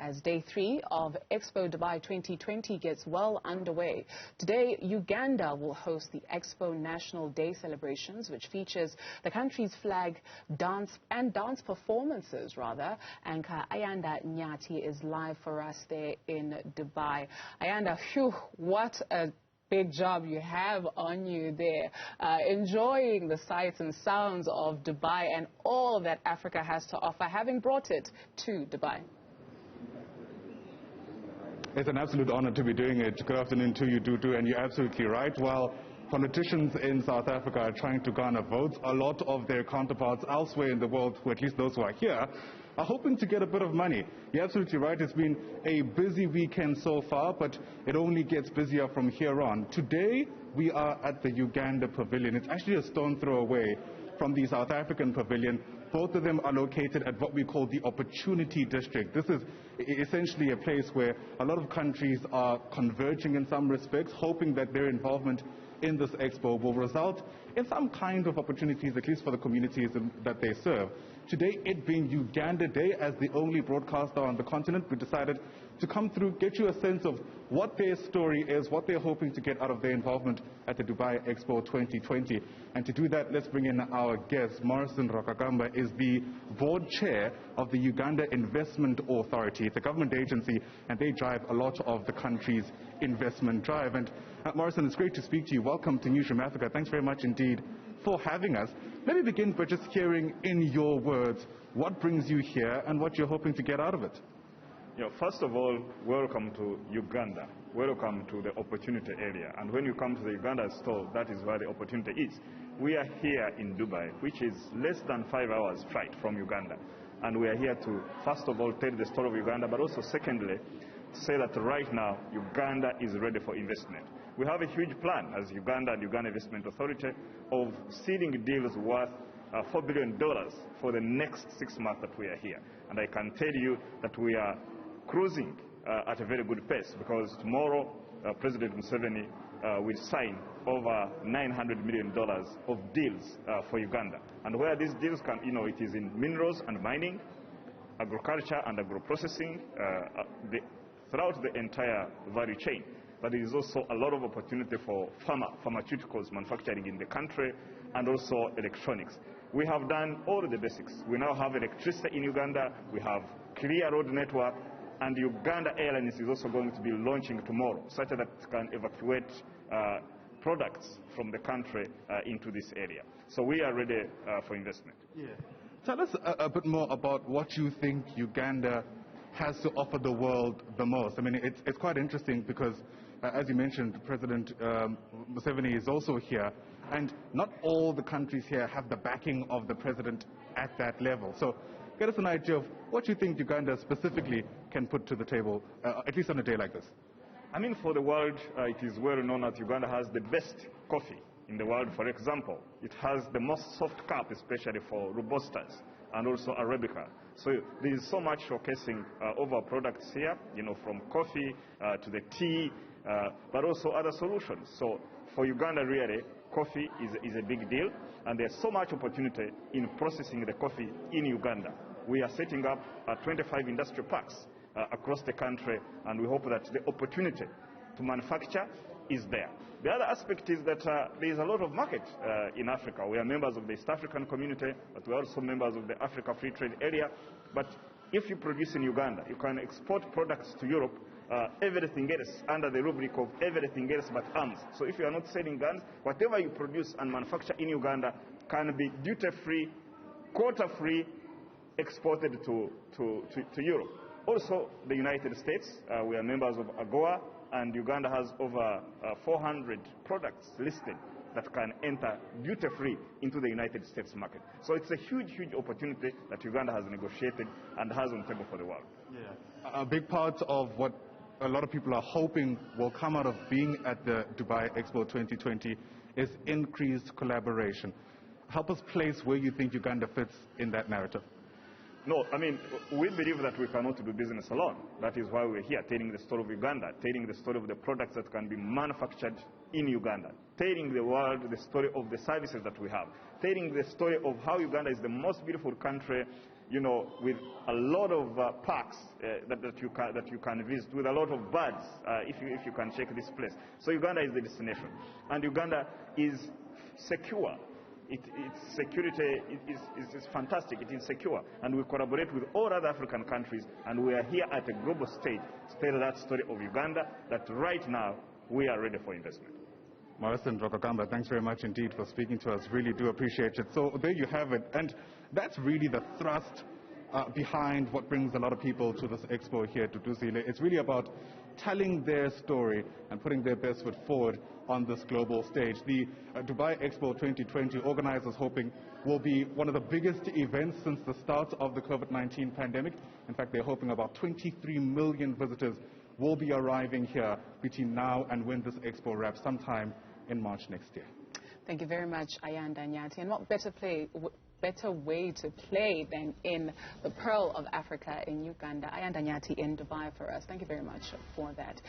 as day 3 of Expo Dubai 2020 gets well underway. Today, Uganda will host the Expo National Day celebrations, which features the country's flag dance performances, rather. Anchor Ayanda Nyathi is live for us there in Dubai. Ayanda, phew, what a big job you have on you there, enjoying the sights and sounds of Dubai and all that Africa has to offer, having brought it to Dubai. It's an absolute honor to be doing it. Good afternoon to you, Dudu, and you're absolutely right. While politicians in South Africa are trying to garner votes, a lot of their counterparts elsewhere in the world, who at least those who are here, are hoping to get a bit of money. You're absolutely right. It's been a busy weekend so far, but it only gets busier from here on. Today, we are at the Uganda pavilion. It's actually a stone throw away from the South African pavilion. Both of them are located at what we call the Opportunity District. This is essentially a place where a lot of countries are converging in some respects, hoping that their involvement in this expo will result in some kind of opportunities, at least for the communities that they serve. Today, it being Uganda Day, as the only broadcaster on the continent, we decided to come through, get you a sense of what their story is, what they're hoping to get out of their involvement at the Dubai Expo 2020. And to do that, let's bring in our guest. Morrison Rakagamba is the board chair of the Uganda Investment Authority. It's a government agency, and they drive a lot of the country's investment drive. And Morrison, it's great to speak to you. Welcome to Newzroom Afrika. Thanks very much indeed for having us. Let me begin by just hearing in your words what brings you here and what you're hoping to get out of it. First of all, welcome to Uganda. Welcome to the opportunity area. And when you come to the Uganda store, that is where the opportunity is. We are here in Dubai, which is less than 5 hours flight from Uganda. And we are here to, first of all, tell the story of Uganda, but also secondly, say that right now, Uganda is ready for investment. We have a huge plan as Uganda and Uganda Investment Authority of seeding deals worth $4 billion for the next 6 months that we are here. And I can tell you that we are cruising at a very good pace, because tomorrow President Museveni will sign over $900 million of deals for Uganda. And where these deals come, it is in minerals and mining, agriculture and agro-processing, throughout the entire value chain. But there is also a lot of opportunity for pharmaceuticals manufacturing in the country, and also electronics. We have done all the basics. We now have electricity in Uganda, we have clear road network, and Uganda Airlines is also going to be launching tomorrow, such that it can evacuate products from the country into this area. So we are ready for investment. Yeah. Tell us a bit more about what you think Uganda has to offer the world the most. I mean, it's quite interesting because, as you mentioned, President Museveni is also here, and not all the countries here have the backing of the president at that level. So get us an idea of what you think Uganda specifically can put to the table, at least on a day like this. I mean, for the world, it is well known that Uganda has the best coffee in the world. For example, it has the most soft cup, especially for Robustas, and also Arabica. So there is so much showcasing of our products here, from coffee to the tea, but also other solutions. So for Uganda, really, coffee is a big deal, and there's so much opportunity in processing the coffee in Uganda. We are setting up 25 industrial parks across the country, and we hope that the opportunity to manufacture is there. The other aspect is that there is a lot of market in Africa. We are members of the East African community, but we are also members of the Africa Free Trade Area. But if you produce in Uganda, you can export products to Europe, everything else under the rubric of everything else but arms. So if you are not selling guns, whatever you produce and manufacture in Uganda can be duty-free, quota-free, exported to Europe. Also, the United States, we are members of AGOA, and Uganda has over 400 products listed that can enter duty-free into the United States market. So it's a huge, huge opportunity that Uganda has negotiated and has on the table for the world. Yeah. A big part of what a lot of people are hoping will come out of being at the Dubai Expo 2020 is increased collaboration. Help us place where you think Uganda fits in that narrative. No, I mean, we believe that we cannot do business alone. That is why we're here, telling the story of Uganda, telling the story of the products that can be manufactured in Uganda, telling the world the story of the services that we have, telling the story of how Uganda is the most beautiful country with a lot of parks that you can visit, with a lot of birds, if you can check this place. So Uganda is the destination, and Uganda is secure. Its security is fantastic. It is secure, and we collaborate with all other African countries, and we are here at a global stage to tell that story of Uganda, that right now we are ready for investment. Morrison Rokokamba, thanks very much indeed for speaking to us. Really do appreciate it. So there you have it, and that's really the thrust behind what brings a lot of people to this expo here to Duzile. It's really about telling their story and putting their best foot forward on this global stage. The Dubai Expo 2020, organizers hoping, will be one of the biggest events since the start of the COVID-19 pandemic. In fact, they're hoping about 23 million visitors will be arriving here between now and when this expo wraps sometime in March next year. Thank you very much, Ayanda and Nyathi. And what better way to play than in the Pearl of Africa in Uganda. Ayanda, Nyathi in Dubai for us. Thank you very much for that.